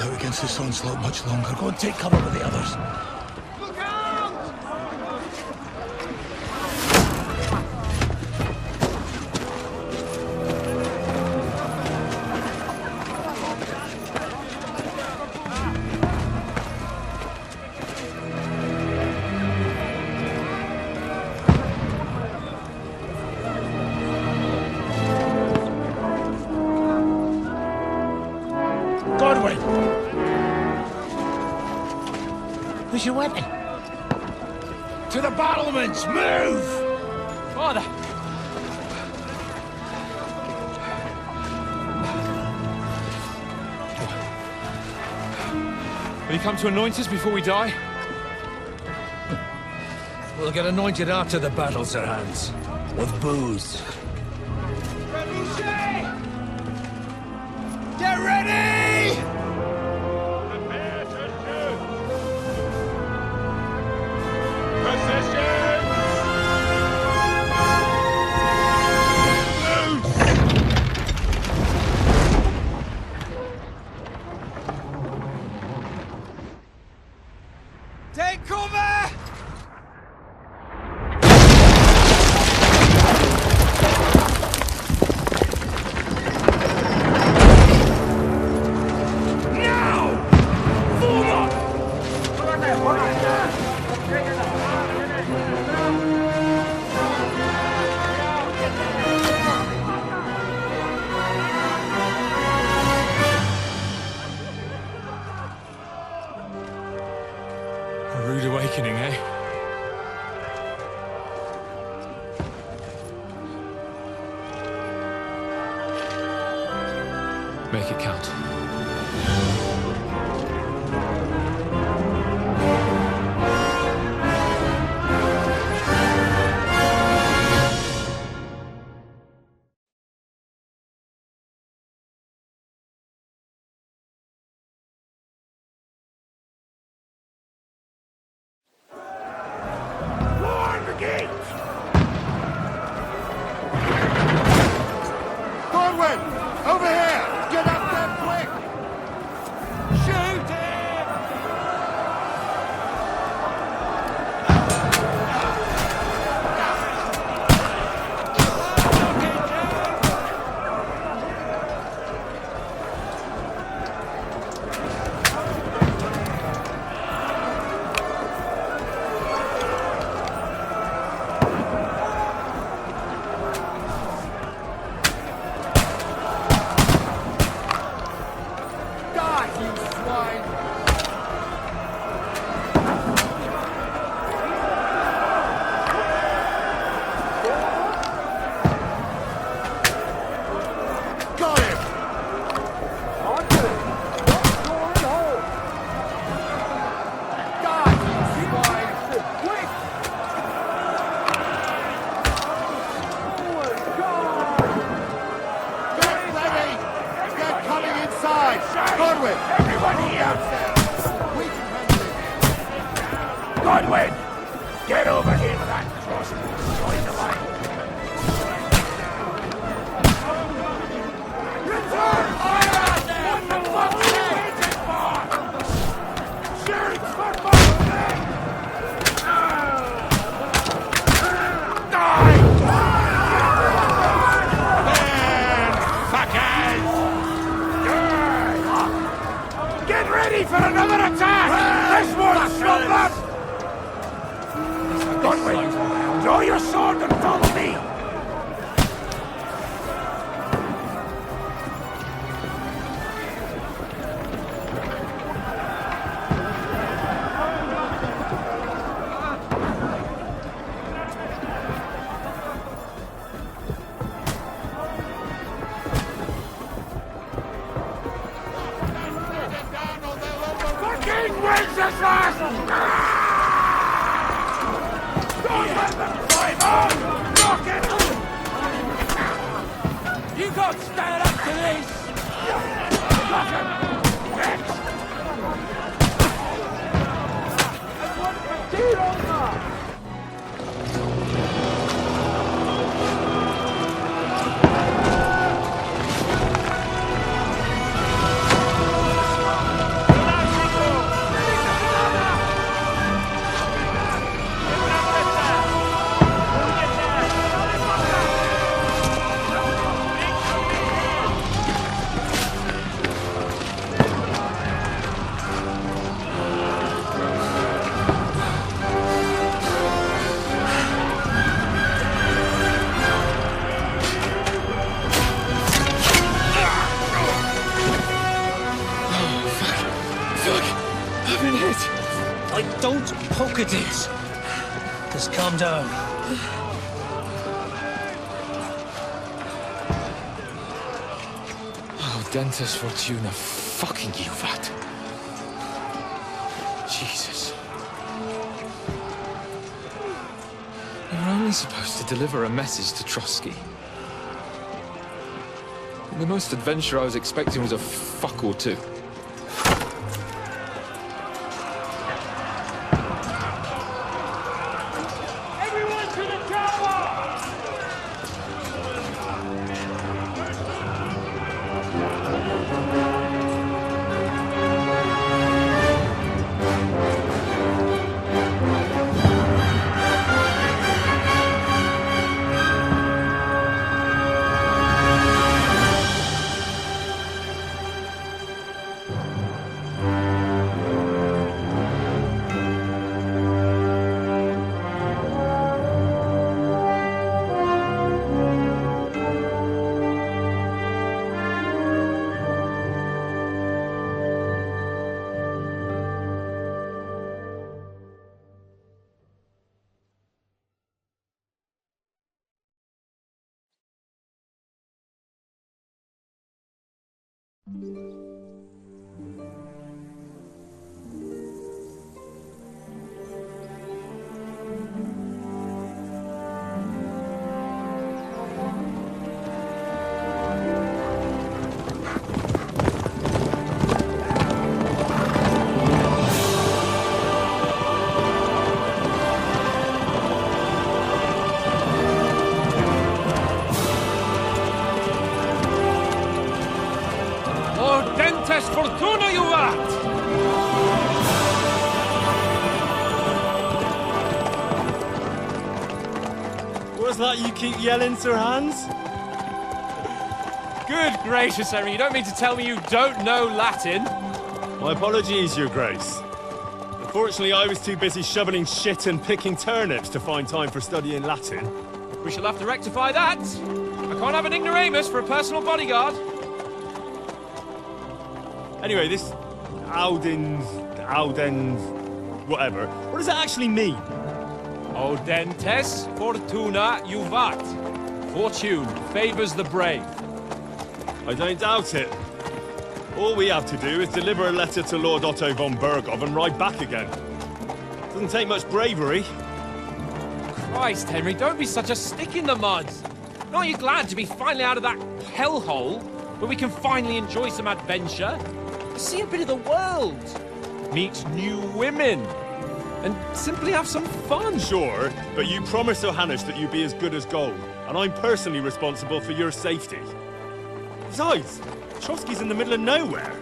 hold out against this onslaught much longer. Go and take cover with the others. Who's your weapon? To the battlements! Move! Father! Will you come to anoint us before we die? We'll get anointed after the battles are hands. With booze. Get ready! Prepare to shoot! Position! Take cover! A rude awakening, eh? Make it count. Over here! Get up there quick! Shoot him! Everybody else! Godwin! Get over here with that crossbow! Join the line! Return fire! What the fuck's you waiting for? Shoot for fuck's sake! Die! Get ready for another attack! This one's not that! Godwin, draw your sword and follow me! Wenceslas! Don't let them drive on! Rocket at this. Just calm down. Oh, Dentes Fortuna, fucking you, that. Jesus. We were only supposed to deliver a message to Trotsky. The most adventure I was expecting was a fuck or two. Everyone to the tower! Dentes Fortuna, you vat! What's that you keep yelling, Sir Hans? Good gracious, Henry, you don't mean to tell me you don't know Latin? My apologies, Your Grace. Unfortunately, I was too busy shoveling shit and picking turnips to find time for studying Latin. We shall have to rectify that. I can't have an ignoramus for a personal bodyguard. Anyway, this Audens, whatever. What does that actually mean? O Dentes Fortuna Juvat. Fortune favors the brave. I don't doubt it. All we have to do is deliver a letter to Lord Otto von Bergov and ride back again. Doesn't take much bravery. Christ, Henry, don't be such a stick in the mud. Aren't you glad to be finally out of that hellhole where we can finally enjoy some adventure? See a bit of the world, meet new women, and simply have some fun. Sure, but you promised Johannes that you'd be as good as gold, and I'm personally responsible for your safety. Besides, Trotsky's in the middle of nowhere,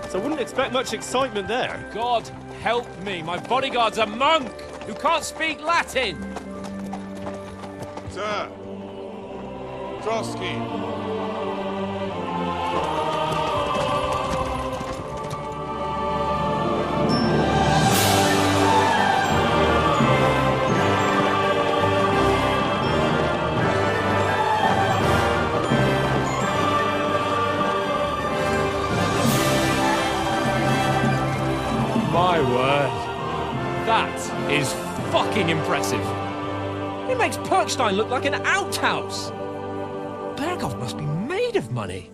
so I wouldn't expect much excitement there. God help me, my bodyguard's a monk who can't speak Latin. Sir. Trotsky. My word. That is fucking impressive. It makes Perkstein look like an outhouse. Bergov must be made of money.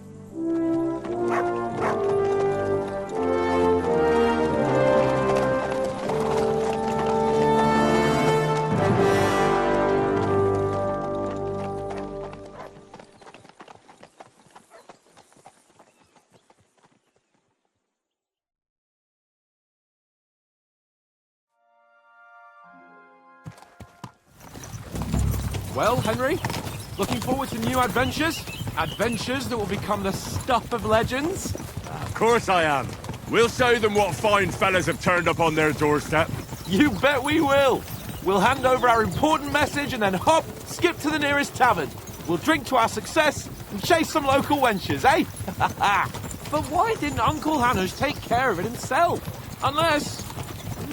Well, Henry, looking forward to new adventures? Adventures that will become the stuff of legends? Of course I am. We'll show them what fine fellas have turned up on their doorstep. You bet we will. We'll hand over our important message and then hop, skip to the nearest tavern. We'll drink to our success and chase some local wenches, eh? But why didn't Uncle Hanush take care of it himself? Unless,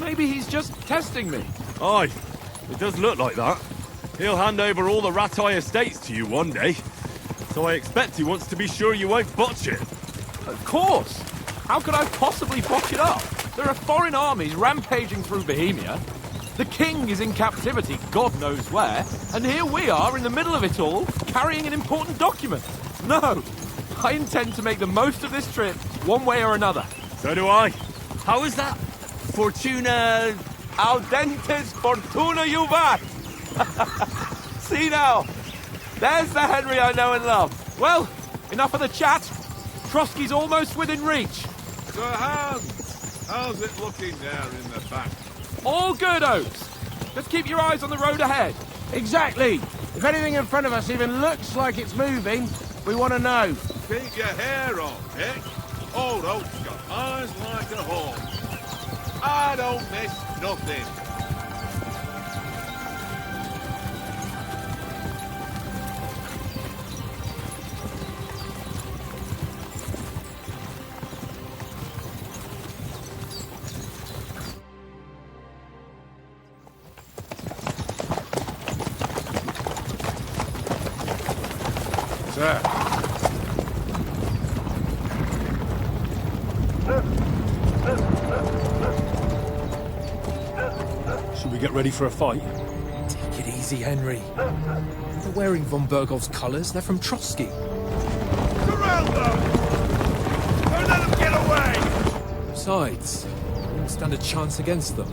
maybe he's just testing me. Aye, it does look like that. He'll hand over all the Ratai estates to you one day. So I expect he wants to be sure you won't botch it. Of course. How could I possibly botch it up? There are foreign armies rampaging through Bohemia. The king is in captivity, God knows where, and here we are in the middle of it all, carrying an important document. No, I intend to make the most of this trip, one way or another. So do I. How is that? Fortuna... Audentes fortuna juvat! See now, there's the Henry I know and love. Well, enough of the chat. Trotsky's almost within reach. Sir Hans, how's it looking there in the back? All good, Oaks. Just keep your eyes on the road ahead. Exactly. If anything in front of us even looks like it's moving, we want to know. Keep your hair on, eh? Old Oak's got eyes like a hawk. I don't miss nothing. Sir. Should we get ready for a fight? Take it easy, Henry. They're wearing von Bergov's colours. They're from Trotsky. Surround them! Don't let them get away! Besides, we won't stand a chance against them.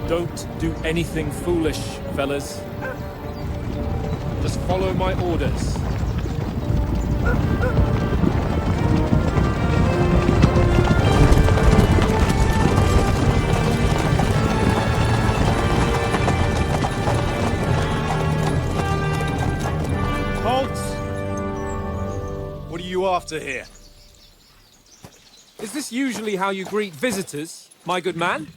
Don't do anything foolish, fellas. Just follow my orders. Halt! What are you after here? Is this usually how you greet visitors, my good man?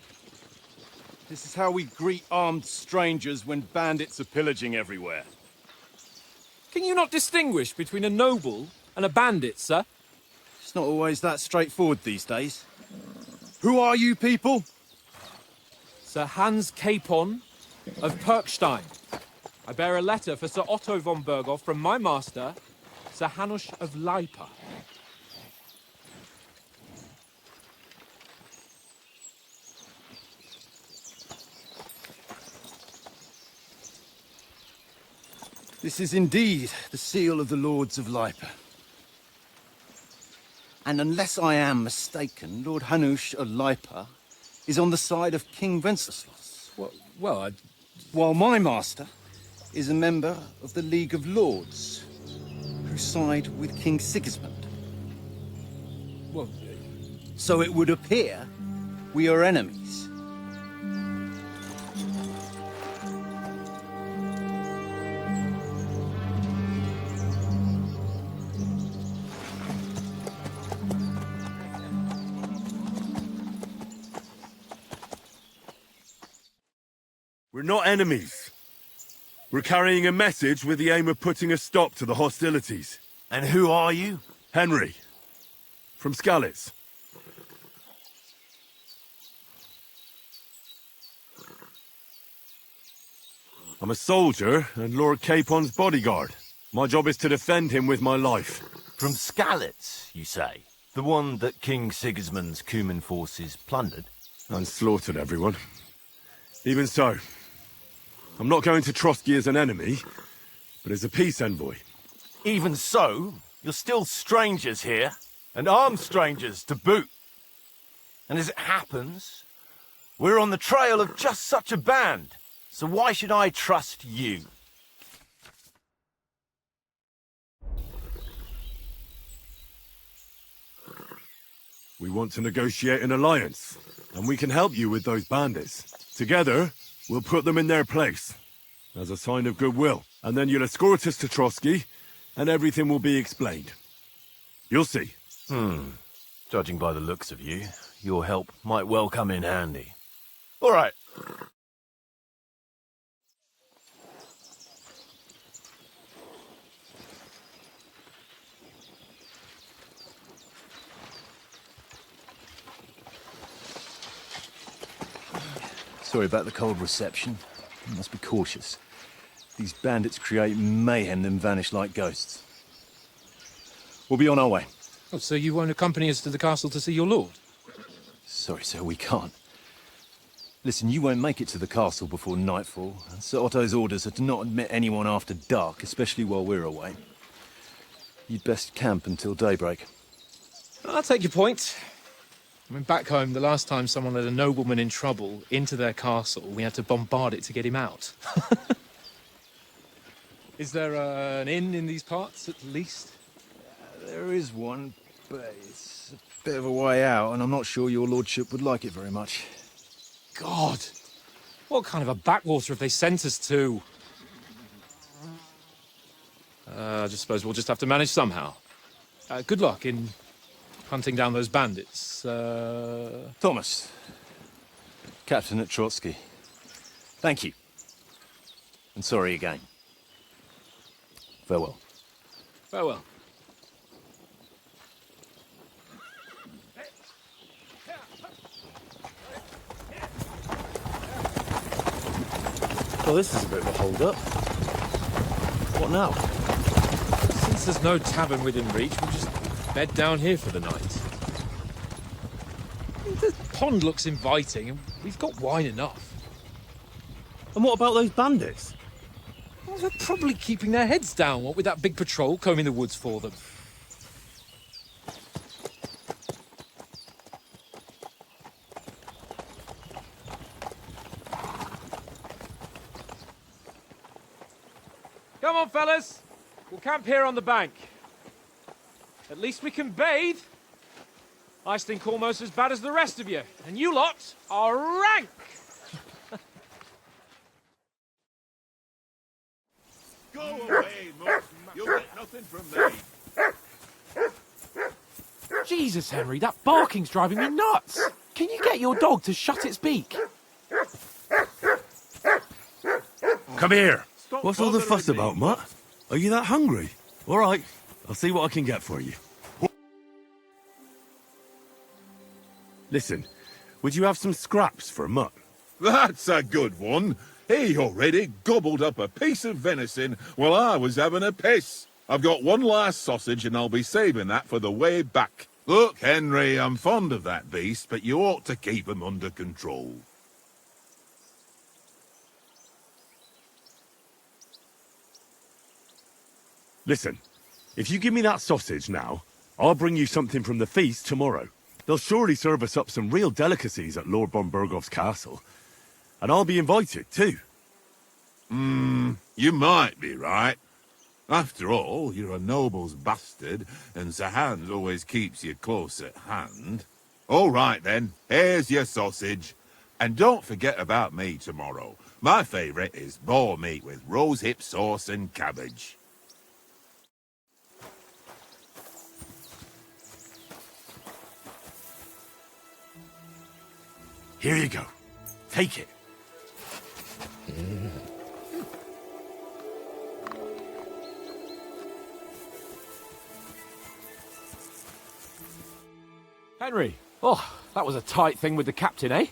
This is how we greet armed strangers when bandits are pillaging everywhere. Can you not distinguish between a noble and a bandit, sir? It's not always that straightforward these days. Who are you people? Sir Hans Capon of Perkstein. I bear a letter for Sir Otto von Berghoff from my master, Sir Hanush of Lipa. This is indeed the seal of the Lords of Lipa. And unless I am mistaken, Lord Hanush of Lipa is on the side of King Wenceslas. Well, While my master is a member of the League of Lords, who side with King Sigismund. well, So it would appear we are enemies. We're not enemies. We're carrying a message with the aim of putting a stop to the hostilities. And who are you? Henry. From Skalitz. I'm a soldier and Lord Capon's bodyguard. My job is to defend him with my life. From Skalitz, you say? The one that King Sigismund's Cuman forces plundered? And slaughtered everyone. Even so, I'm not going to Trotsky as an enemy, but as a peace envoy. Even so, you're still strangers here, and armed strangers to boot. And as it happens, we're on the trail of just such a band, so why should I trust you? We want to negotiate an alliance, and we can help you with those bandits. Together, we'll put them in their place, as a sign of goodwill. And then you'll escort us to Trotsky, and everything will be explained. You'll see. Judging by the looks of you, your help might well come in handy. All right. Sorry about the cold reception. You must be cautious. These bandits create mayhem, then vanish like ghosts. We'll be on our way. oh, so you won't accompany us to the castle to see your lord? Sorry, sir, we can't. Listen, you won't make it to the castle before nightfall. Sir Otto's orders are to not admit anyone after dark, especially while we're away. You'd best camp until daybreak. I'll take your point. I mean, back home, the last time someone let a nobleman in trouble into their castle, we had to bombard it to get him out. Is there an inn in these parts, at least? There is one, but it's a bit of a way out, and I'm not sure your lordship would like it very much. God! What kind of a backwater have they sent us to? I just suppose we'll just have to manage somehow. Good luck in hunting down those bandits. Thomas, Captain at Trotsky. Thank you. And sorry again. Farewell. Farewell. Well, this is a bit of a hold-up. What now? Since there's no tavern within reach, we'll just bed down here for the night. The pond looks inviting, and we've got wine enough. And what about those bandits? Well, they're probably keeping their heads down, what with that big patrol combing the woods for them. Come on, fellas. We'll camp here on the bank. At least we can bathe. I stink almost as bad as the rest of you. And you lot are rank! Go away, Mutt. You'll get nothing from me. Jesus, Henry, that barking's driving me nuts. Can you get your dog to shut its beak? Come here. Stop What's all the bothering fuss me. about, Mutt? Are you that hungry? All right, I'll see what I can get for you. Listen, would you have some scraps for Mutt? That's a good one. He already gobbled up a piece of venison while I was having a piss. I've got one last sausage and I'll be saving that for the way back. Look, Henry, I'm fond of that beast, but you ought to keep him under control. Listen, if you give me that sausage now, I'll bring you something from the feast tomorrow. They'll surely serve us up some real delicacies at Lord von Bergov's castle. And I'll be invited, too. You might be right. After all, you're a noble's bastard, and Sir Hans always keeps you close at hand. All right, then. Here's your sausage. And don't forget about me tomorrow. My favourite is boar meat with rosehip sauce and cabbage. Here you go. Take it. Henry, oh, that was a tight thing with the captain, eh?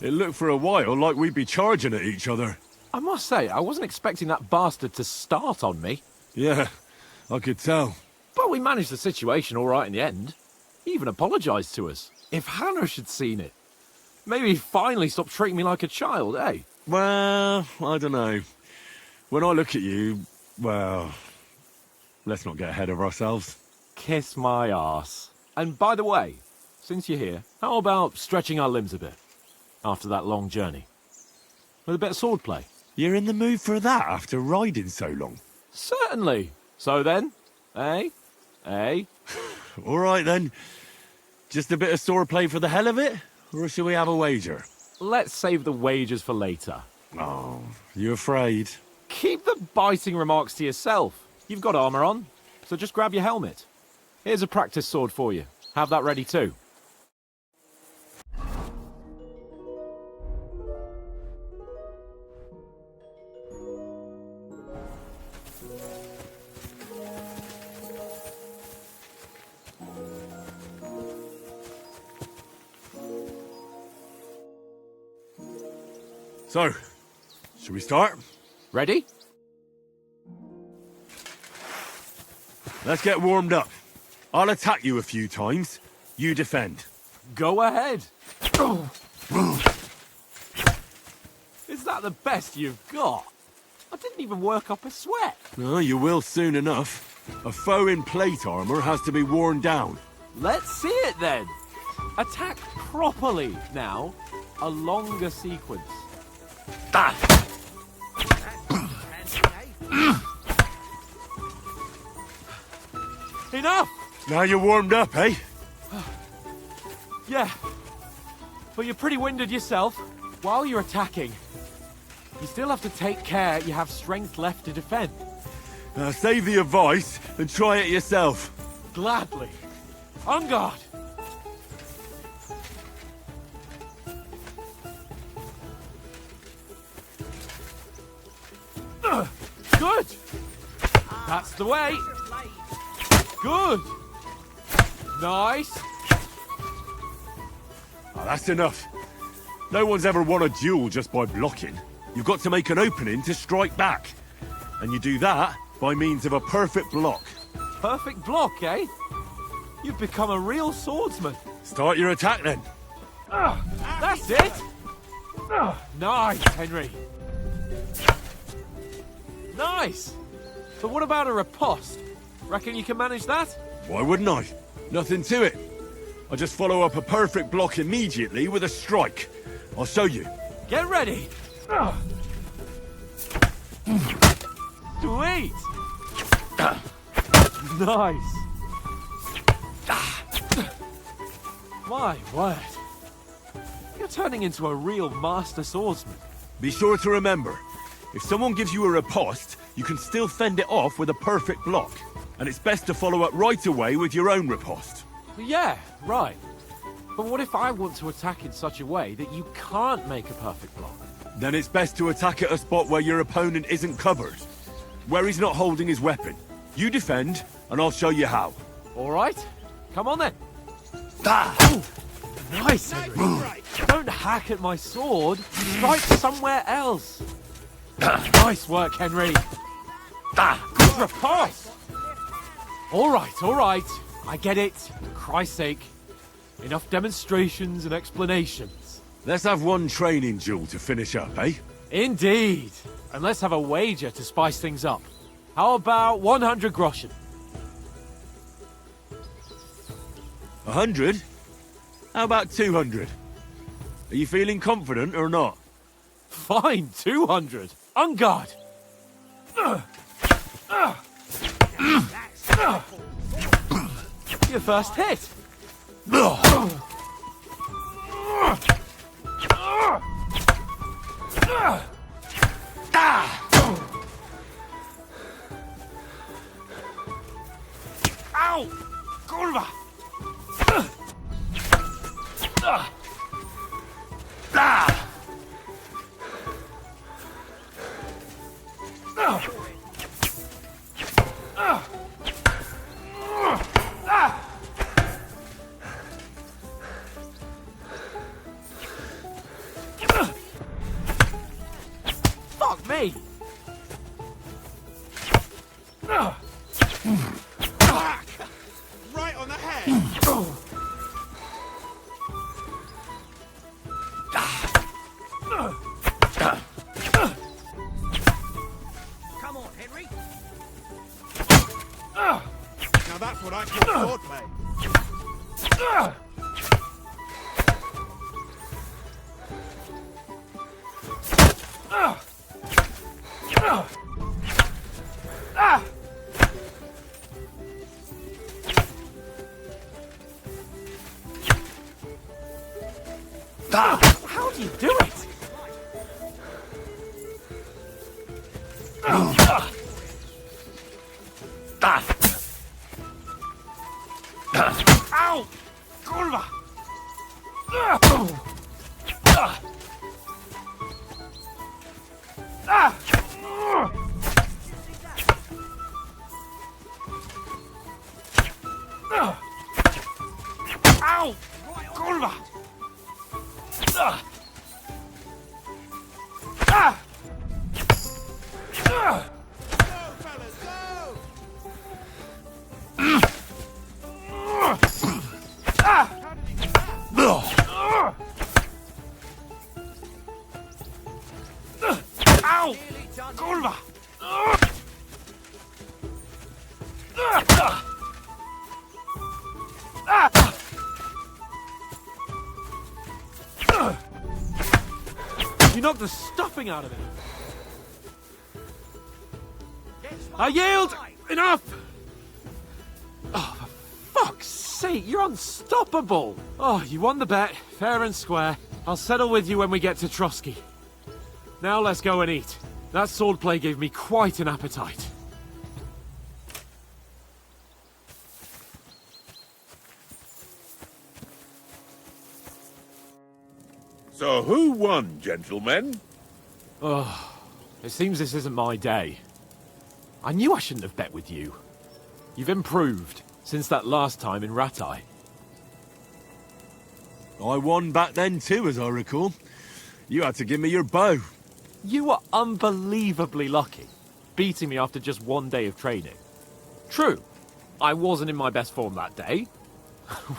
It looked for a while like we'd be charging at each other. I must say, I wasn't expecting that bastard to start on me. Yeah, I could tell. But we managed the situation all right in the end. He even apologised to us. If Hanosh had seen it. Maybe he'd finally stop treating me like a child, eh? Well, I don't know. When I look at you, well, let's not get ahead of ourselves. Kiss my arse. And by the way, since you're here, how about stretching our limbs a bit? After that long journey. With a bit of swordplay. You're in the mood for that after riding so long? Certainly. So then, eh? Eh? All right, then. Just a bit of swordplay for the hell of it? Or shall we have a wager? Let's save the wagers for later. Oh, you afraid? Keep the biting remarks to yourself. You've got armour on, so just grab your helmet. Here's a practice sword for you. Have that ready too. So, should we start? Ready? Let's get warmed up. I'll attack you a few times. You defend. Go ahead. Is that the best you've got? I didn't even work up a sweat. No, you will soon enough. A foe in plate armor has to be worn down. Let's see it then. Attack properly now. A longer sequence. Enough! Now you're warmed up, eh? Yeah. But you're pretty winded yourself. While you're attacking, you still have to take care you have strength left to defend. Now save the advice and try it yourself. Gladly. On guard. Good. That's the way. Good. Nice. Oh, that's enough. No one's ever won a duel just by blocking. You've got to make an opening to strike back. And you do that by means of a perfect block. Perfect block, eh? You've become a real swordsman. Start your attack then. That's it. Nice, Henry. Nice. But what about a riposte? Reckon you can manage that? Why wouldn't I? Nothing to it. I just follow up a perfect block immediately with a strike. I'll show you. Get ready. Sweet. Nice. My word. You're turning into a real master swordsman. Be sure to remember, if someone gives you a riposte, you can still fend it off with a perfect block. And it's best to follow up right away with your own riposte. Yeah, right. But what if I want to attack in such a way that you can't make a perfect block? Then it's best to attack at a spot where your opponent isn't covered. Where he's not holding his weapon. You defend, and I'll show you how. All right. Come on then. Ooh, nice, Henry. Don't hack at my sword. Strike somewhere else. Nice work, Henry. Good riposte. All right. I get it. For Christ's sake. Enough demonstrations and explanations. Let's have one training duel to finish up, eh? Indeed. And let's have a wager to spice things up. How about 100 groschen? 100? How about 200? Are you feeling confident or not? Fine, 200. On guard. Your first hit. Ow! Kurwa! Fuck me! Right on the head. Come on, Henry. Now that's what I call swordplay. How do you do it? Ow! Kurwa! Ow! Kurwa! Ah! Ow! Kurwa! You knocked the stuffing out of it. I yield! Enough! Oh, for fuck's sake, you're unstoppable! Oh, you won the bet, fair and square. I'll settle with you when we get to Trotsky. Now let's go and eat. That swordplay gave me quite an appetite. So who won, gentlemen? Oh, it seems this isn't my day. I knew I shouldn't have bet with you. You've improved since that last time in Ratai. I won back then too, as I recall. You had to give me your bow. You were unbelievably lucky, beating me after just one day of training. True, I wasn't in my best form that day.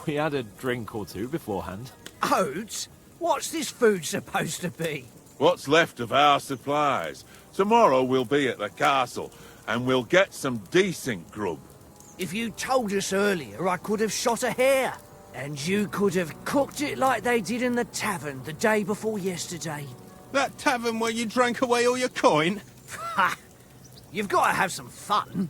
We had a drink or two beforehand. Oats? What's this food supposed to be? What's left of our supplies. Tomorrow we'll be at the castle, and we'll get some decent grub. If you told us earlier, I could have shot a hare. And you could have cooked it like they did in the tavern the day before yesterday. That tavern where you drank away all your coin? Ha! You've got to have some fun.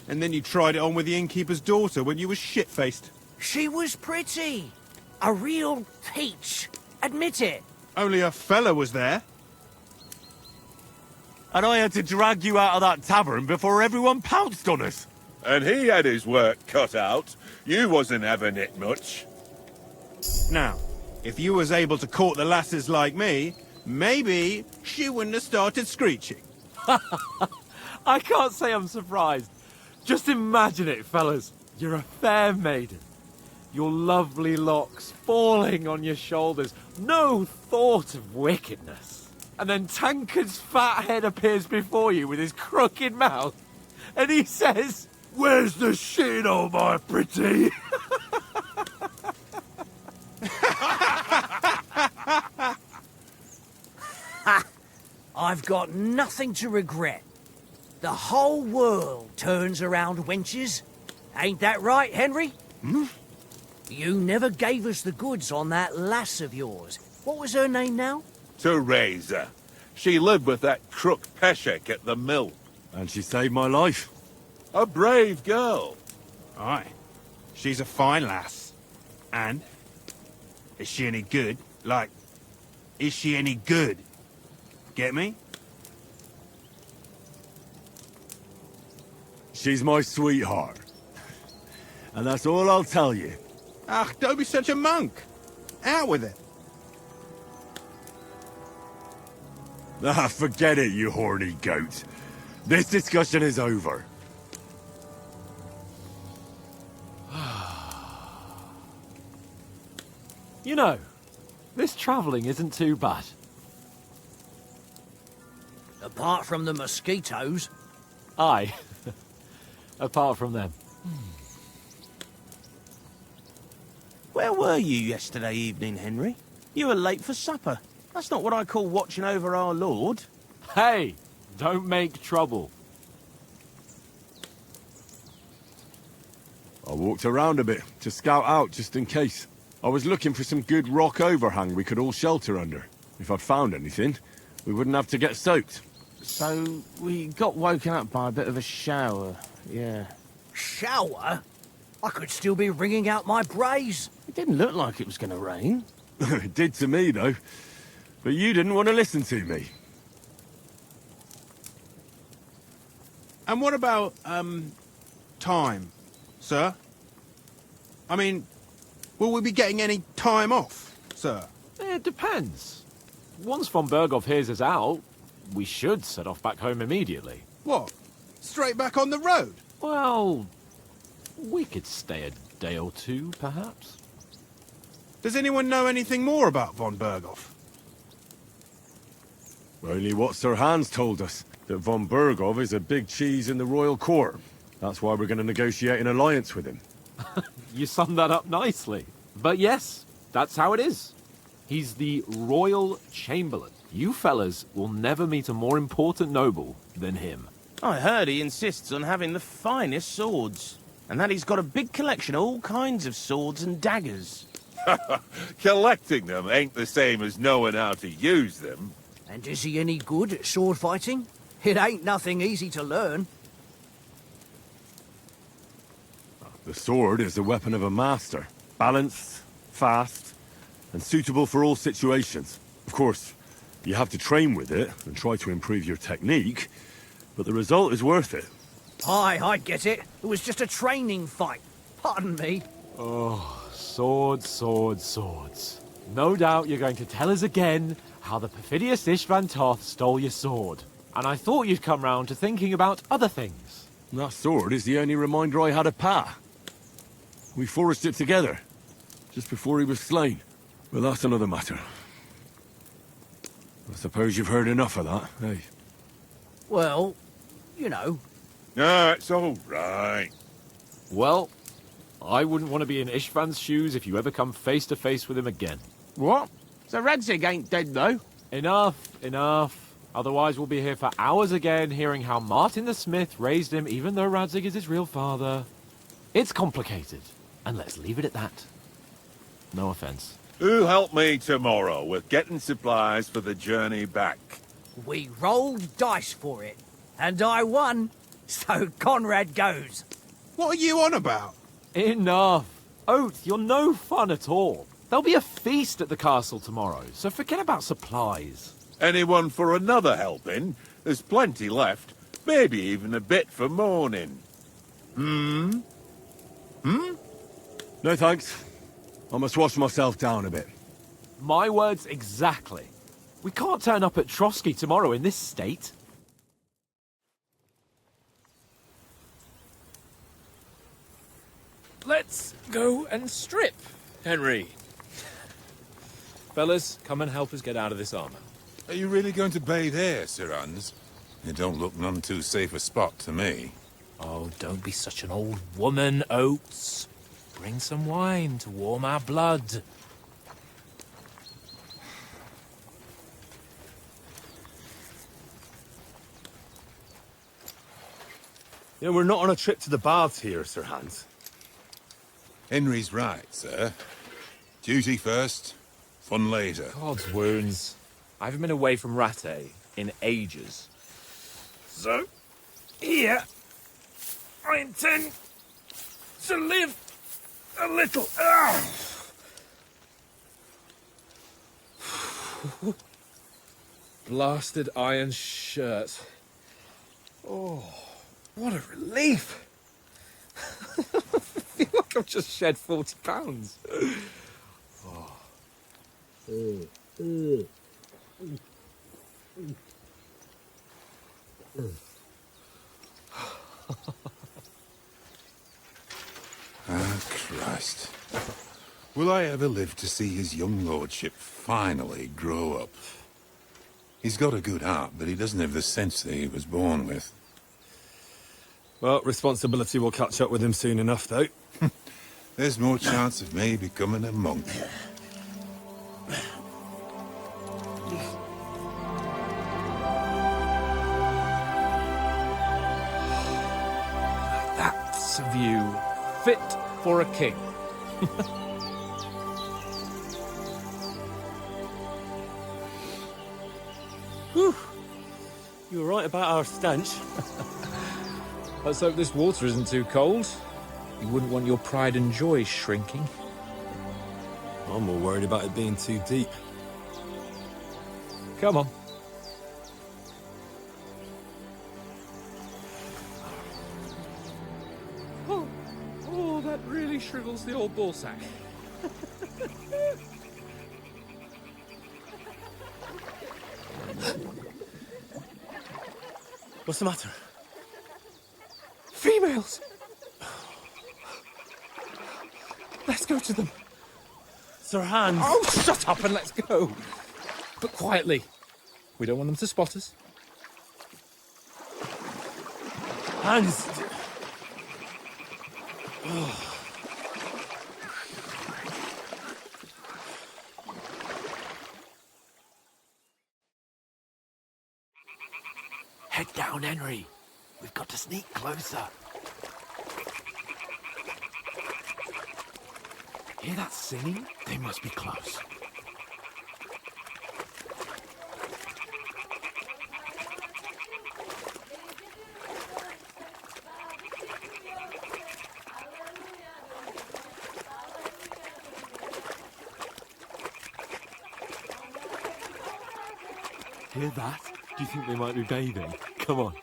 And then you tried it on with the innkeeper's daughter when you were shit-faced. She was pretty. A real peach. Admit it. Only a fella was there. And I had to drag you out of that tavern before everyone pounced on us. And he had his work cut out. You wasn't having it much. Now, if you was able to court the lasses like me, maybe she wouldn't have started screeching. I can't say I'm surprised. Just imagine it, fellas. You're a fair maiden. Your lovely locks falling on your shoulders. No thought of wickedness. And then Tankard's fat head appears before you with his crooked mouth. And he says, "Where's the shit, oh my pretty?" I've got nothing to regret. The whole world turns around wenches. Ain't that right, Henry? Hmm? You never gave us the goods on that lass of yours. What was her name now? Teresa. She lived with that crook Peshek at the mill. And she saved my life. A brave girl. Aye. She's a fine lass. And? Is she any good? Like, is she any good? Get me? She's my sweetheart. And that's all I'll tell you. Ah, don't be such a monk. Out with it. Ah, forget it, you horny goat. This discussion is over. You know, this travelling isn't too bad. Apart from the mosquitoes. Aye. Apart from them. Where were you yesterday evening, Henry? You were late for supper. That's not what I call watching over our Lord. Hey, don't make trouble. I walked around a bit to scout out just in case. I was looking for some good rock overhang we could all shelter under. If I'd found anything, we wouldn't have to get soaked. So, we got woken up by a bit of a shower, yeah. Shower? I could still be wringing out my brace. It didn't look like it was going to rain. It did to me, though. But you didn't want to listen to me. And what about, time, sir? I mean, will we be getting any time off, sir? It depends. Once von Berghoff hears us out, we should set off back home immediately. What? Straight back on the road? Well, we could stay a day or two, perhaps. Does anyone know anything more about von Berghoff? Only what Sir Hans told us, that von Berghoff is a big cheese in the royal court. That's why we're going to negotiate an alliance with him. You summed that up nicely. But yes, that's how it is. He's the Royal Chamberlain. You fellas will never meet a more important noble than him. I heard he insists on having the finest swords, and that he's got a big collection of all kinds of swords and daggers. Collecting them ain't the same as knowing how to use them. And is he any good at sword fighting? It ain't nothing easy to learn. The sword is the weapon of a master. Balanced, fast, and suitable for all situations. Of course, you have to train with it and try to improve your technique, but the result is worth it. Aye, I get it. It was just a training fight. Pardon me. Oh, swords, swords, swords. No doubt you're going to tell us again how the perfidious Ishvan Toth stole your sword. And I thought you'd come round to thinking about other things. That sword is the only reminder I had of Pa. We forged it together, just before he was slain. But that's another matter. I suppose you've heard enough of that, eh? Well, you know. No, it's all right. Well, I wouldn't want to be in Ishvan's shoes if you ever come face to face with him again. What? So Radzig ain't dead, though? Enough, enough. Otherwise we'll be here for hours again hearing how Martin the Smith raised him even though Radzig is his real father. It's complicated, and let's leave it at that. No offense. Who'll help me tomorrow with getting supplies for the journey back? We rolled dice for it, and I won. So Conrad goes. What are you on about? Enough. Oath, you're no fun at all. There'll be a feast at the castle tomorrow, so forget about supplies. Anyone for another helping? There's plenty left. Maybe even a bit for morning. No thanks. I must wash myself down a bit. My words exactly. We can't turn up at Trotsky tomorrow in this state. Let's go and strip, Henry. Fellas, come and help us get out of this armor. Are you really going to bathe here, Sir Hans? It don't look none too safe a spot to me. Oh, don't be such an old woman, Oates. Bring some wine to warm our blood. You know, we're not on a trip to the baths here, Sir Hans. Henry's right, sir. Duty first, fun later. God's wounds. I haven't been away from Rattay in ages. So, here, I intend to live a little. Blasted iron shirt. Oh, what a relief. I feel like I've just shed 40 pounds. Ah, Christ. Will I ever live to see his young lordship finally grow up? He's got a good heart, but he doesn't have the sense that he was born with. Well, responsibility will catch up with him soon enough, though. There's more chance of me becoming a monk. That's a view fit for a king. Whew. You were right about our stench. Let's hope this water isn't too cold. You wouldn't want your pride and joy shrinking. I'm more worried about it being too deep. Come on. Oh, that really shrivels the old ballsack. What's the matter? Females! Let's go to them. Sir Hans! Oh, shut up and let's go. But quietly. We don't want them to spot us. Hans! Head down, Henry. We've got to sneak closer. Hear that singing? They must be close. Hear that? Do you think they might be bathing? Come on,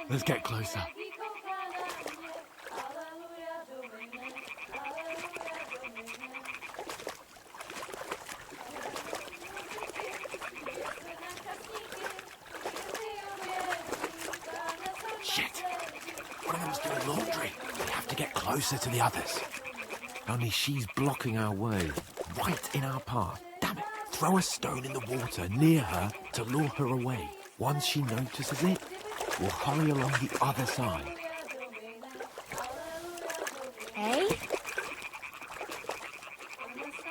let's get closer. Shit! One of them's doing laundry. We have to get closer to the others. Only she's blocking our way, right in our path. Damn it! Throw a stone in the water near her to lure her away. Once she notices it, we'll hurry along the other side. Hey?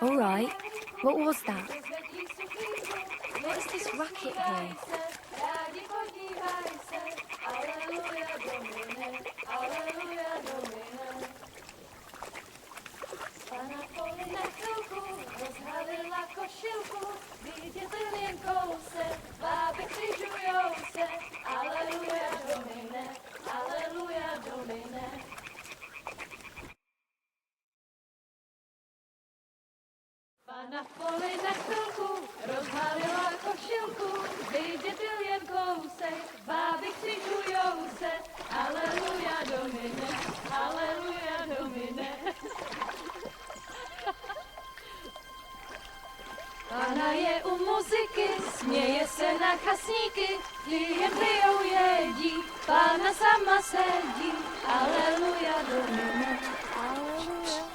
All right. What was that? What is this racket here? Na poli na chvilku rozhalila košilku, vidět jen kousek, báby křižujou se, aleluja domine, aleluja domine. Pána je u muziky, směje se na chasníky, jen pijou jedí, Pána sama sedí, aleluja domine, aleluja.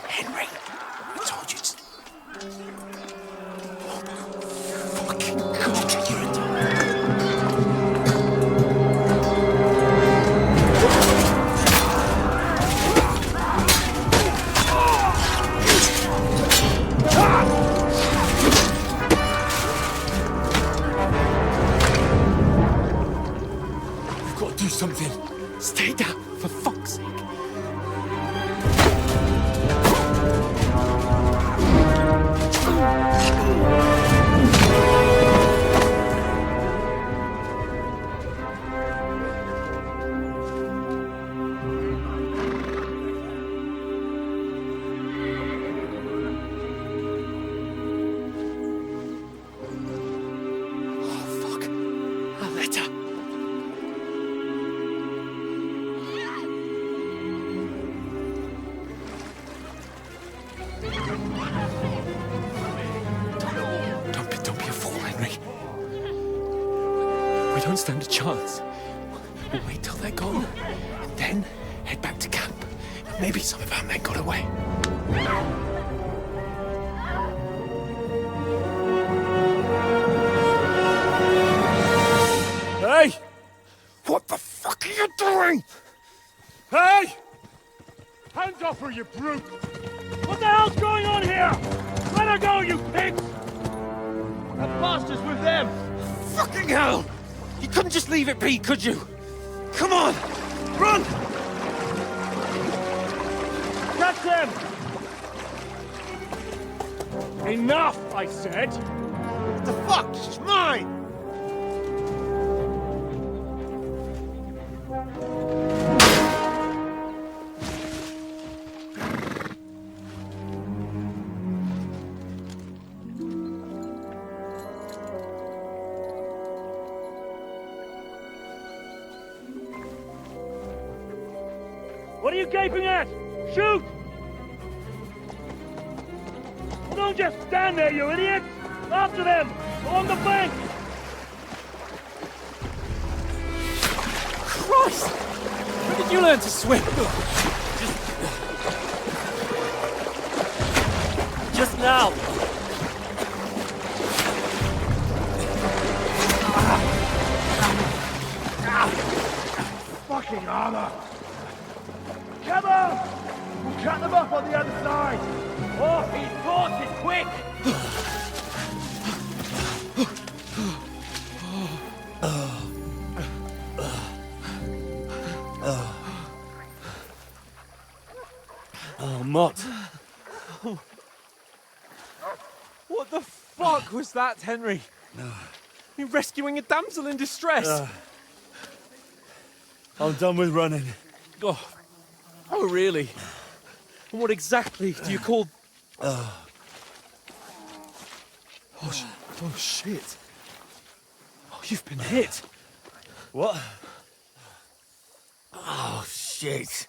Henry, I told you to... Oh, fucking God, you're a dog. We've got to do something. Stay down, for fuck's sake. Don't be a fool, Henry. We don't stand a chance. We'll wait till they're gone, and then head back to camp. Maybe some of our men got away. Hey! What the fuck are you doing? Hey! Hands off her, you brute! What the hell's going on here? Let her go, you pigs! That bastard's with them! Fucking hell! You couldn't just leave it be, could you? Come on! Run! Catch them! Enough, I said! What the fuck? She's mine! What are you gaping at? Shoot! Well, don't just stand there, you idiot! After them! Along the bank! Christ! When did you learn to swim? Just now! Fucking armor! Come on! We'll cut them off on the other side! Oh, he's forced it quick! What the fuck was that, Henry? You're rescuing a damsel in distress. I'm done with running. Oh, really? And what exactly do you call... Oh, shit. Oh, you've been hit. What? Oh, shit.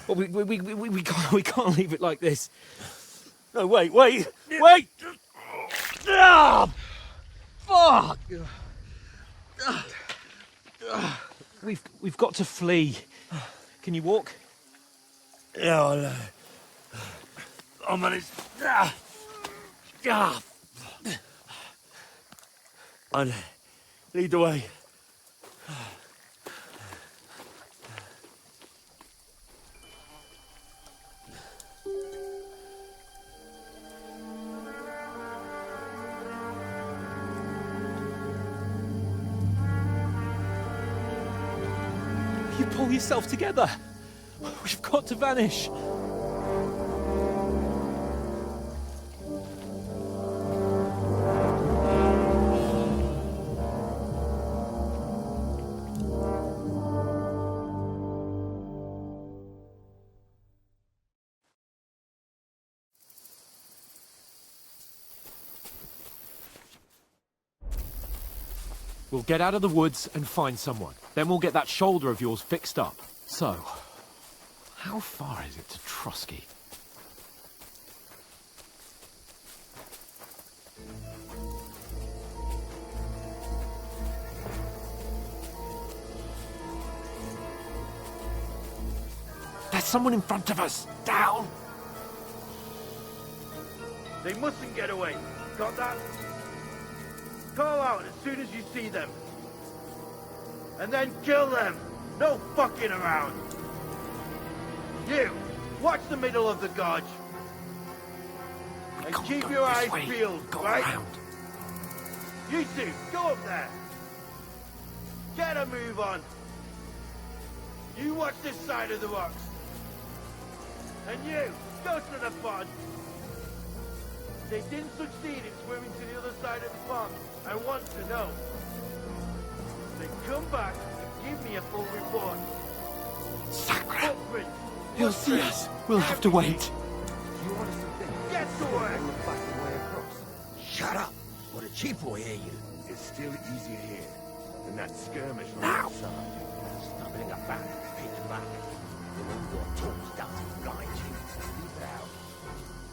Well, we can't leave it like this. No, wait! Ah! Fuck! We've got to flee. Can you walk? Yeah, I'll manage. And lead the way. You pull yourself together. We've got to vanish. We'll get out of the woods and find someone. Then we'll get that shoulder of yours fixed up. So, how far is it to Trotsky? There's someone in front of us! Down! They mustn't get away. Got that? Call out as soon as you see them. And then kill them. No fucking around. You, watch the middle of the gorge. And keep your eyes peeled, right? You two, go up there. Get a move on. You watch this side of the rocks. And you, go to the pond. They didn't succeed in swimming to the other side of the pond. I want to know. Then come back and give me a full report. Sacre! He'll see us. We'll have to wait. You want us to think? Get to work! Shut up, or the chief will hear you. It's still easier here than that skirmish on Now! the side. Stumbling about, pitch back. All your talk's done to blind you. Leave it out.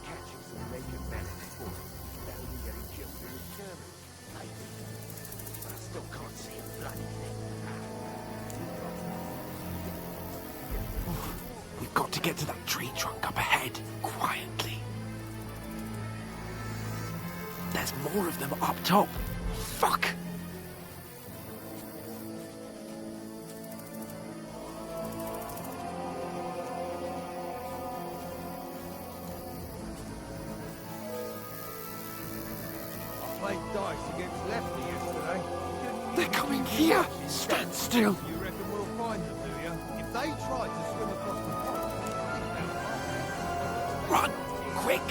Catching some naked men in the foot. Better than getting killed in a skirmish. Maybe. But I still can't see a bloody thing. We've got to get to that tree trunk up ahead, quietly. There's more of them up top. Fuck! Played dice against Lefty yesterday. They're coming here! Stand still! You reckon we'll find them, do you? If they tried to swim across the pond, Run! Quick!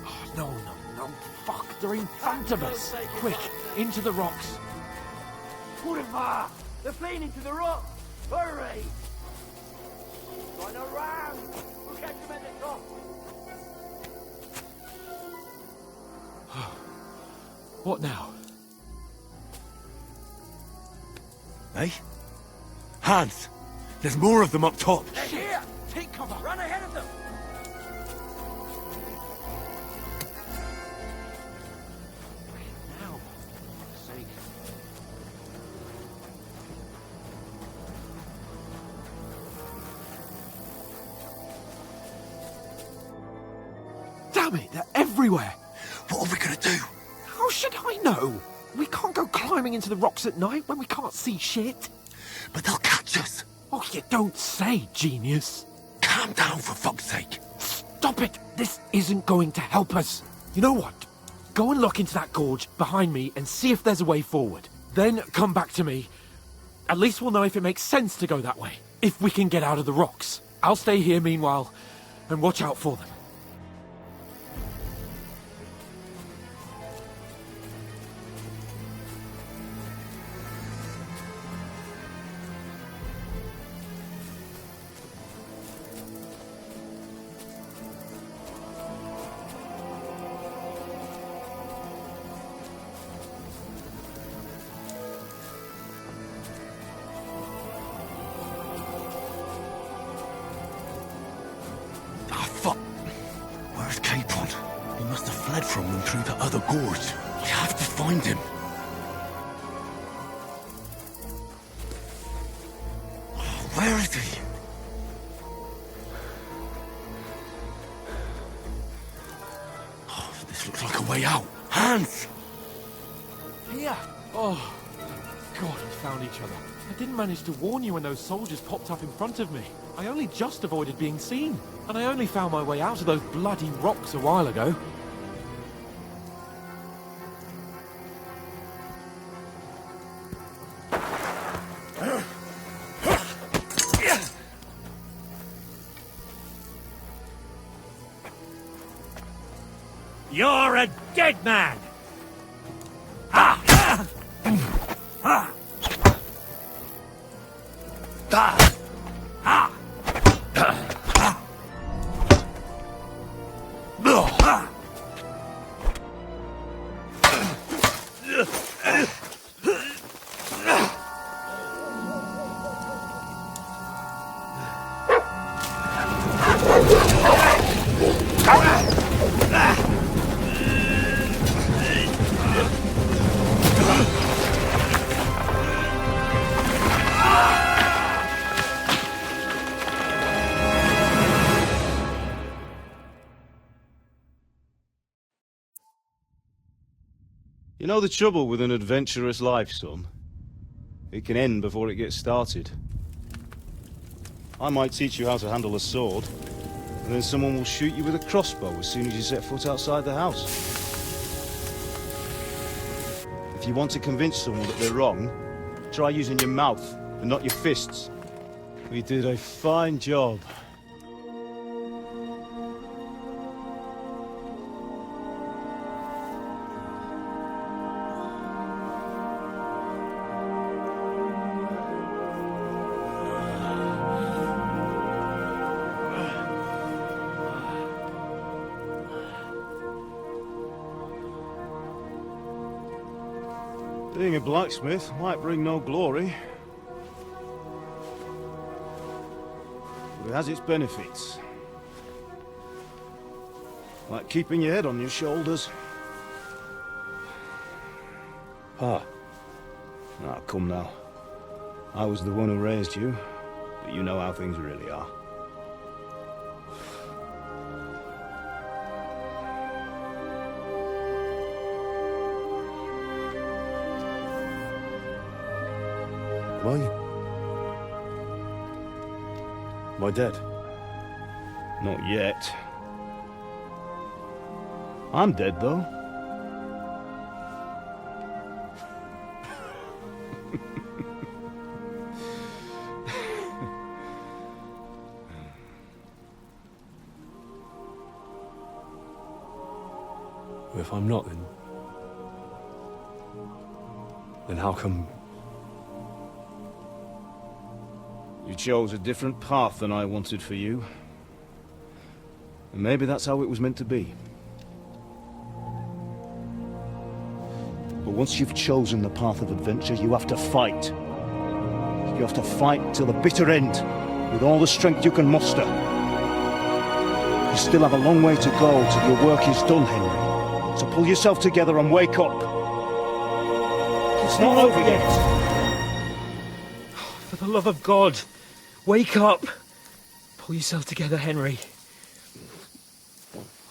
Oh, no. Fuck, they're in front of us! Quick, into the rocks! Purva! They're fleeing into the rock! Hurry! Run around! We'll catch them at the top! What now? Hey? Hans! There's more of them up top! They're here! Take cover! Run ahead of them! Now, for fuck's sake. Damn it, they're everywhere! What are we gonna do? How should I know? We can't go climbing into the rocks at night when we can't see shit. But they'll catch us. Oh, you don't say, genius. Calm down, for fuck's sake. Stop it! This isn't going to help us. You know what? Go and look into that gorge behind me and see if there's a way forward. Then come back to me. At least we'll know if it makes sense to go that way. If we can get out of the rocks. I'll stay here meanwhile and watch out for them. Where's Capon? He must have fled from them through the other gorge. We have to find him. Where is he? Oh, this looks like a way out. Hans! Here! Oh, God, we found each other. I didn't manage to warn you when those soldiers popped up in front of me. I only just avoided being seen. And I only found my way out of those bloody rocks a while ago. You're a dead man! You know the trouble with an adventurous life, son? It can end before it gets started. I might teach you how to handle a sword, and then someone will shoot you with a crossbow as soon as you set foot outside the house. If you want to convince someone that they're wrong, try using your mouth and not your fists. We did a fine job. Being a blacksmith might bring no glory, but it has its benefits. Like keeping your head on your shoulders. Pa. Ah, come now. I was the one who raised you, but you know how things really are. Am I dead? Not yet. I'm dead, though. If I'm not, then how come... You chose a different path than I wanted for you. And maybe that's how it was meant to be. But once you've chosen the path of adventure, you have to fight. You have to fight till the bitter end, with all the strength you can muster. You still have a long way to go till your work is done, Henry. So pull yourself together and wake up. It's not over yet. For the love of God, wake up! Pull yourself together, Henry.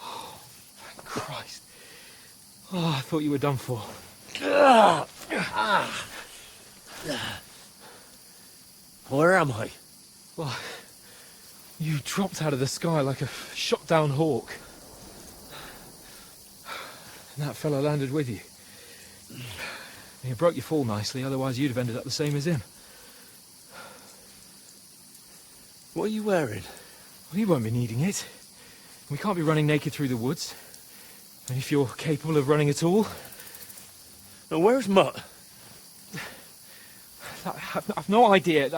Oh, thank Christ. Oh, I thought you were done for. Where am I? Well, you dropped out of the sky like a shot-down hawk. And that fella landed with you. You broke your fall nicely, otherwise you'd have ended up the same as him. What are you wearing? Well, you won't be needing it. We can't be running naked through the woods. And if you're capable of running at all... And where's Mutt? I've no idea.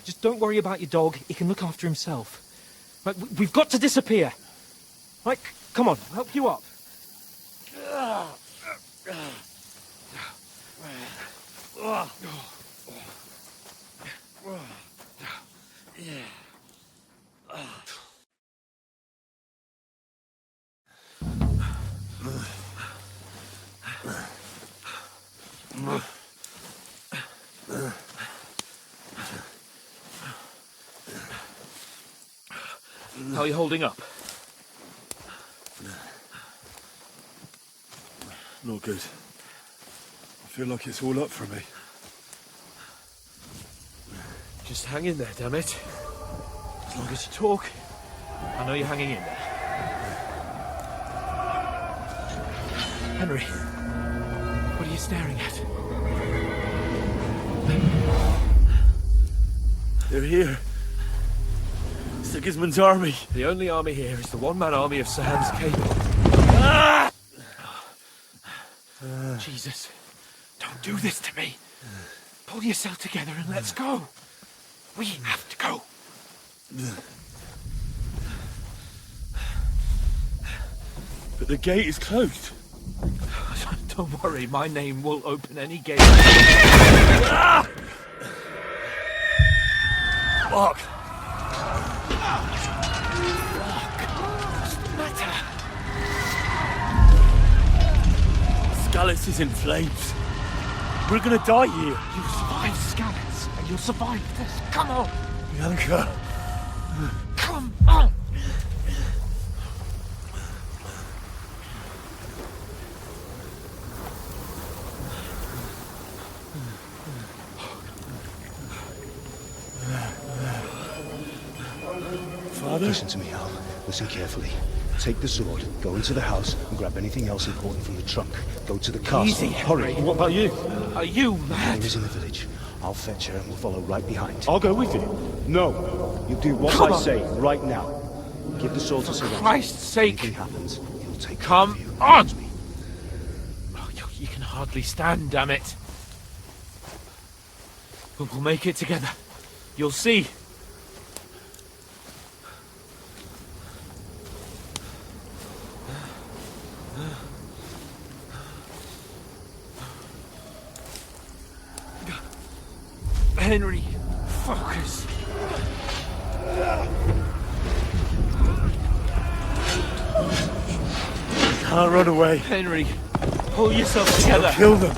Just don't worry about your dog. He can look after himself. We've got to disappear. Right, come on, I'll help you up. How are you holding up? Not good. I feel like it's all up for me. Just hang in there, damn it. As long as you talk, I know you're hanging in there. Henry, what are you staring at? They're here. Sigismund's army. The only army here is the one-man army of Sahan's Cable. Ah! Jesus, don't do this to me. Pull yourself together and let's go. We have to go. But the gate is closed. Don't worry, my name will open any gate. Ah! Fuck. What's the matter? Scallis is in flames. We're gonna die here. You'll survive Scallis, and you'll survive this. Come on. Bianca. Come on. Father? Listen to me, Al. Listen carefully. Take the sword, go into the house, and grab anything else important from the trunk. Go to the castle. Easy, Hurry. What about you? Are you mad? Claire is in the village. I'll fetch her and we'll follow right behind. I'll go with you. No! You do what Come I on. say, right now. Give the sword to For Sir Christ's sake. Anything happens, he'll take Come care of you. on. Trust me. Oh, you can hardly stand, damn it. But we'll make it together. You'll see. Henry, focus. Can't run away. Henry, pull yourself together. Kill them.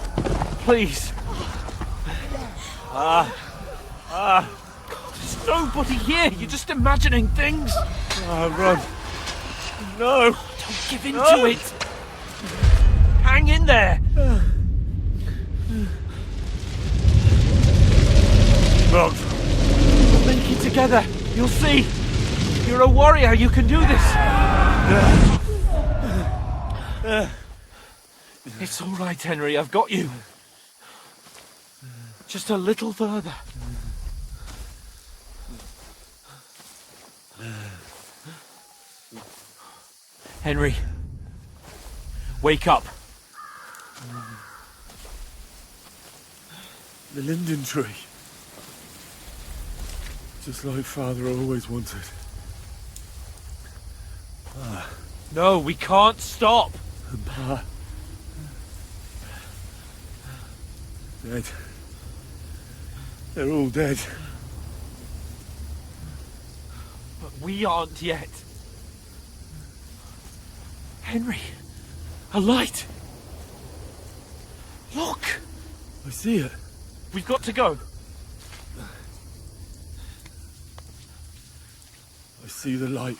Please. There's nobody here. You're just imagining things. Run. No. Don't give in to it. Hang in there. Run. We'll make it together. You'll see. You're a warrior. You can do this. It's all right, Henry. I've got you. Just a little further. Henry, wake up. The linden tree. Just like Father always wanted. No, we can't stop. And Pa. Dead. They're all dead. But we aren't yet. Henry, a light. Look. I see it. We've got to go. I see the light.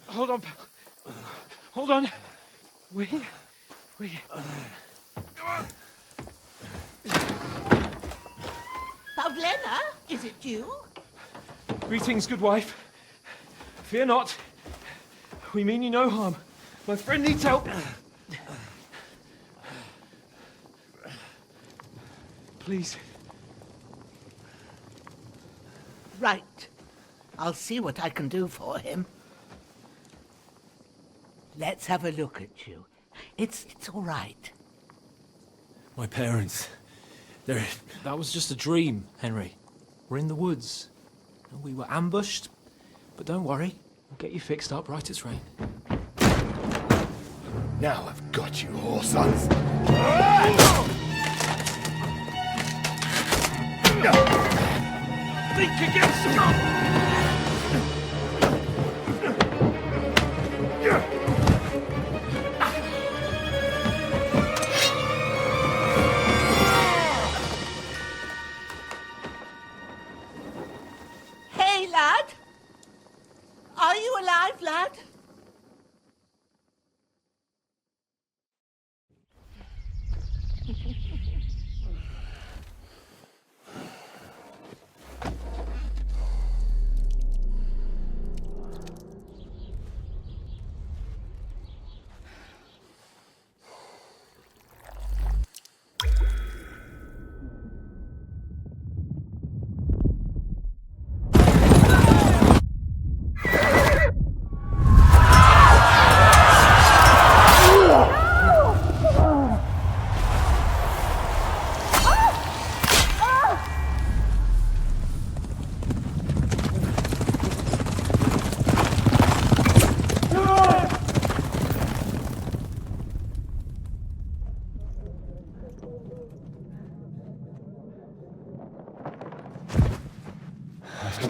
Hold on. Hold on. Wait. Pavlena, is it you? Greetings, good wife. Fear not. We mean you no harm. My friend needs help. Please. Right. I'll see what I can do for him. Let's have a look at you. It's all right. My parents. They're... That was just a dream, Henry. We're in the woods. We were ambushed. But don't worry. We'll get you fixed up right as rain. Now I've got you, whoresons. Think again, Scott! Hey, lad! Are you alive, lad?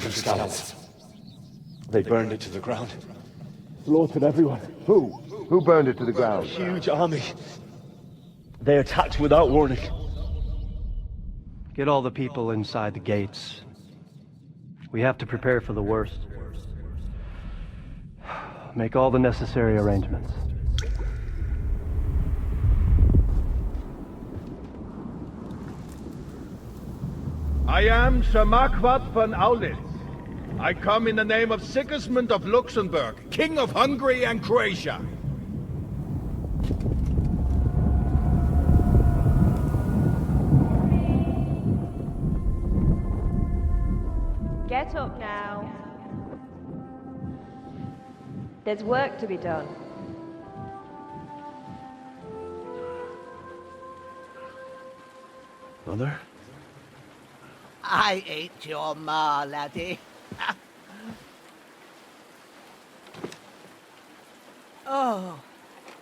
Scouts. They burned it to the ground. Slaughtered everyone. Who? Who burned it to the ground? Huge army. They attacked without warning. Get all the people inside the gates. We have to prepare for the worst. Make all the necessary arrangements. I am Sir Marquardt von Aulitz. I come in the name of Sigismund of Luxembourg, King of Hungary and Croatia. Get up now. There's work to be done. Mother? I ain't your ma, laddie. Oh,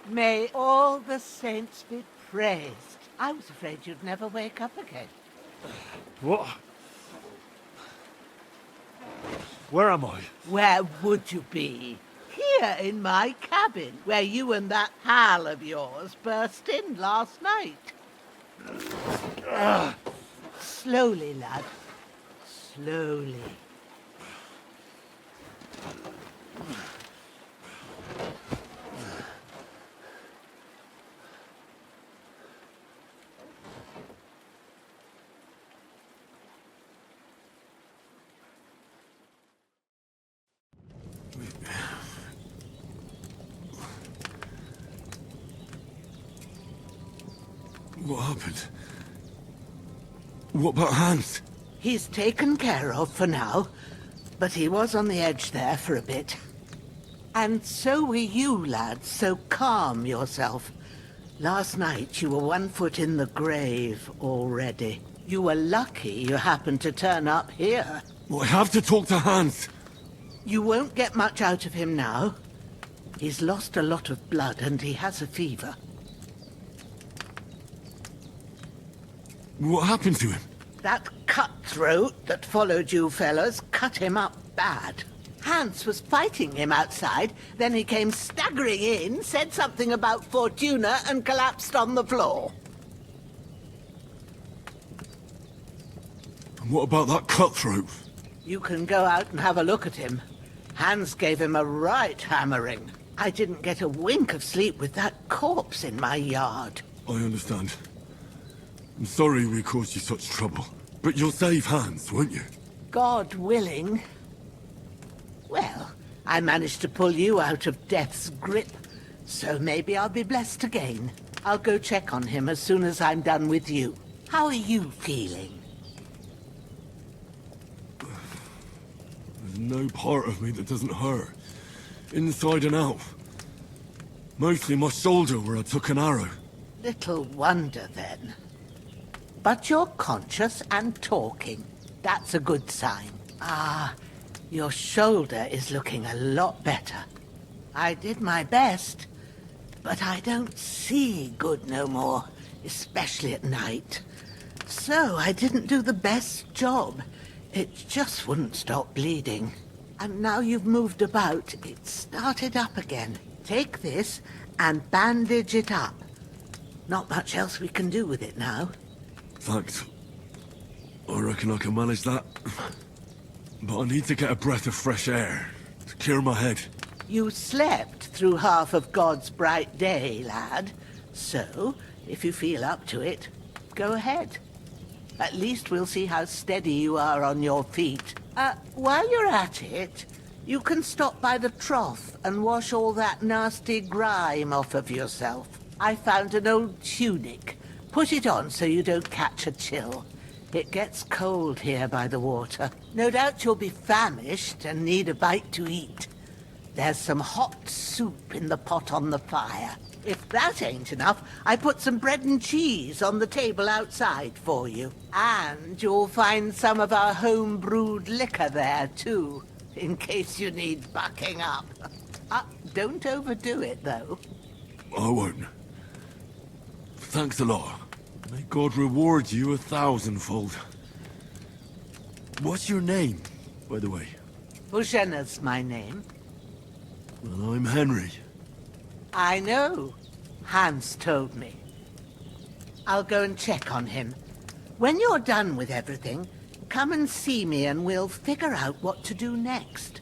may all the saints be praised. I was afraid you'd never wake up again. What? Where am I? Where would you be? Here in my cabin, where you and that pal of yours burst in last night. Slowly, lad. Slowly. What happened? What about Hans? He's taken care of for now, but he was on the edge there for a bit. And so were you, lad, so calm yourself. Last night you were 1 foot in the grave already. You were lucky you happened to turn up here. Well, I have to talk to Hans. You won't get much out of him now. He's lost a lot of blood and he has a fever. What happened to him? That cutthroat that followed you fellas cut him up bad. Hans was fighting him outside, then he came staggering in, said something about Fortuna and collapsed on the floor. And what about that cutthroat? You can go out and have a look at him. Hans gave him a right hammering. I didn't get a wink of sleep with that corpse in my yard. I understand. I'm sorry we caused you such trouble. But you'll save Hans, won't you? God willing. Well, I managed to pull you out of death's grip, so maybe I'll be blessed again. I'll go check on him as soon as I'm done with you. How are you feeling? There's no part of me that doesn't hurt. Inside and out. Mostly my shoulder where I took an arrow. Little wonder, then. But you're conscious and talking. That's a good sign. Ah, your shoulder is looking a lot better. I did my best, but I don't see good no more, especially at night. So I didn't do the best job. It just wouldn't stop bleeding. And now you've moved about, it started up again. Take this and bandage it up. Not much else we can do with it now. Thanks. I reckon I can manage that. But I need to get a breath of fresh air to clear my head. You slept through half of God's bright day, lad. So, if you feel up to it, go ahead. At least we'll see how steady you are on your feet. While you're at it, you can stop by the trough and wash all that nasty grime off of yourself. I found an old tunic. Put it on so you don't catch a chill. It gets cold here by the water. No doubt you'll be famished and need a bite to eat. There's some hot soup in the pot on the fire. If that ain't enough, I put some bread and cheese on the table outside for you. And you'll find some of our home-brewed liquor there, too, in case you need bucking up. Don't overdo it, though. I won't. Thanks a lot. May God reward you 1,000-fold. What's your name, by the way? Bouchena's my name. Well, I'm Henry. I know. Hans told me. I'll go and check on him. When you're done with everything, come and see me and we'll figure out what to do next.